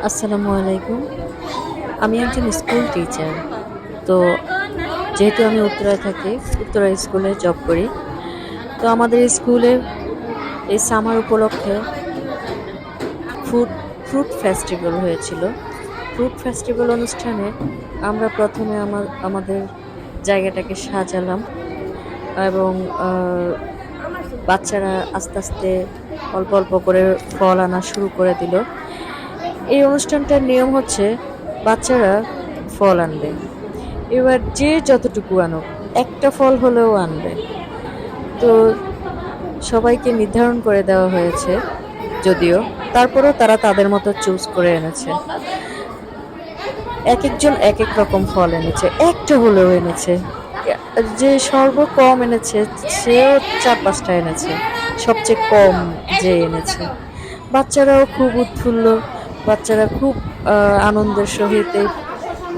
আসসালামু আলাইকুম। আমি একজন স্কুল টিচার। তো যেহেতু আমি উত্তরায় থাকি, উত্তরা স্কুলে জব করি। তো আমাদের স্কুলে এই সামার উপলক্ষে ফ্রুট ফ্রুট ফেস্টিভ্যাল হয়েছিল। ফ্রুট ফেস্টিভ্যাল অনুষ্ঠানে আমরা ১ম এ আমাদের জায়গাটাকে সাজালাম এবং আ বাচ্চারা আস্তে, আস্তে অল্প, অল্প করে ফল আনা শুরু করে দিল। এই অনুষ্ঠানটার নিয়ম হচ্ছে বাচ্চারা ফল আনবে। এবার যে যতটুকু আনুক, একটা ফল হলেও আনবে। তো সবাইকে নির্ধারণ করে দেওয়া হয়েছে যদিও, তারপরেও তারা তাদের মতো চুজ করে এনেছে। একেকজন একেক রকম ফল এনেছে। একটা হলেও এনেছে। যে সর্বকম এনেছে সেও ৪-৫ টা এনেছে। সবচেয়ে কম যে এনেছে। বাচ্চারাও খুব উৎফুল্ল। বাচ্চারা খুব আনন্দের সহিত এই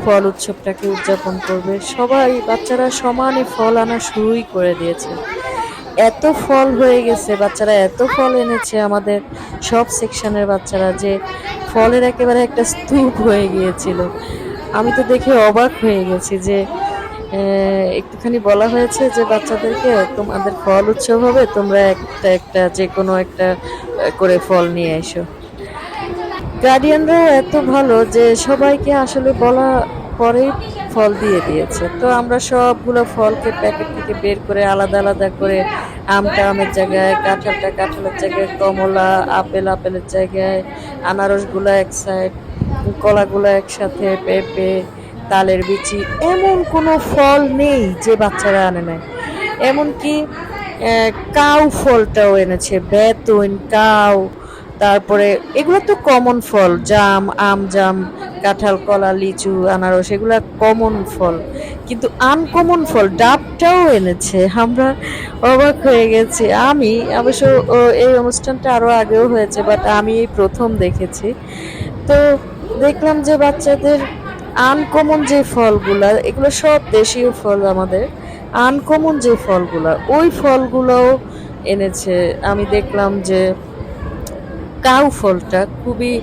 ফল উৎসবটাকে উদযাপন করবে। সবাই বাচ্চারা সমানে ফল আনা শুরুই করে দিয়েছে। এত ফল হয়ে গেছে, বাচ্চারা এত ফল এনেছে আমাদের সব সেকশনের বাচ্চারা যে ফলের একেবারে একটা স্তূপ হয়ে গিয়েছিল। আমি তো দেখে অবাক হয়ে গেছি যে একটুখানি বলা হয়েছে যে বাচ্চাদেরকে তোমাদের ফল উৎসব হবে, তোমরা একটা যেকোনো একটা করে ফল নিয়ে এসো। গার্ডিয়ানরাও এত ভালো যে সবাইকে আসলে বলা পরেই ফল দিয়ে দিয়েছে। তো আমরা সবগুলো ফলকে প্যাকেট থেকে বের করে আলাদা আলাদা করে আমটা আমের জায়গায়, কাঁঠালটা কাঁঠালের জায়গায়, কমলা, আপেল আপেলের জায়গায়, আনারসগুলো এক সাইড, কলাগুলো একসাথে, পেঁপে, তালের বিচি, এমন কোনো ফল নেই যে বাচ্চারা আনে নাই। এমনকি কাউ ফলটাও এনেছে, বেতুন, কাউ, তারপরে এগুলো তো কমন ফল, জাম, আম, জাম, কাঁঠাল, কলা, লিচু, আনারস, এগুলা কমন ফল। কিন্তু আনকমন ফল ডাবটাও এনেছে। আমরা অবাক হয়ে গেছি। আমি অবশ্য এই অনুষ্ঠানটা আরো আগেও হয়েছে, বাট আমি এই ১ম দেখেছি। তো দেখলাম যে বাচ্চাদের আনকমন যে ফলগুলা, এগুলো সব দেশীয় ফল আমাদের। আনকমন যে ফলগুলা, ওই ফলগুলোও এনেছে। আমি দেখলাম যে কাউ ফলটা খুবই,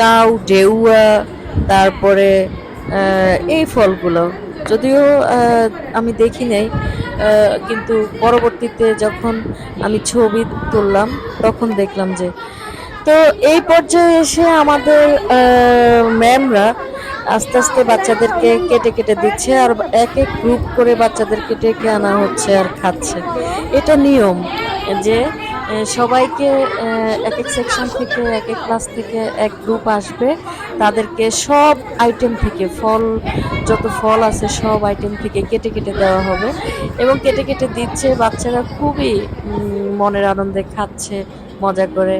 কাউ, ঢেউয়া, তারপরে এই ফলগুলো যদিও আমি দেখি নাই, কিন্তু পরবর্তীতে যখন আমি ছবি তুললাম তখন দেখলাম যে, তো এই পর্যায়ে এসে আমাদের ম্যামরা আস্তে আস্তে বাচ্চাদেরকে কেটে কেটে দিচ্ছে আর এক এক গ্রুপ করে বাচ্চাদেরকে ডেকে আনা হচ্ছে আর খাচ্ছে। এটা নিয়ম যে সবাইকে এক এক সেকশন থেকে, এক এক ক্লাস থেকে এক গ্রুপ আসবে, তাদেরকে সব আইটেম থেকে ফল, যত ফল আছে সব আইটেম থেকে কেটে কেটে দেওয়া হবে এবং কেটে কেটে দিচ্ছে। বাচ্চারা খুবই মনের আনন্দে খাচ্ছে মজা করে।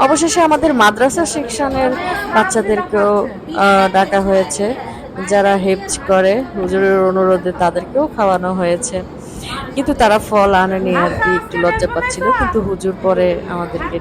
অবশেষে আমাদের মাদ্রাসা সেকশনের বাচ্চাদেরকেও ডাকা হয়েছে, যারা হেফজ করে হুজুরের অনুরোধে তাদেরকেও খাওয়ানো হয়েছে। কিন্তু তারা ফল আনেনি আর কি, একটু লজ্জা পাচ্ছিল, কিন্তু হুজুর পরে আমাদেরকে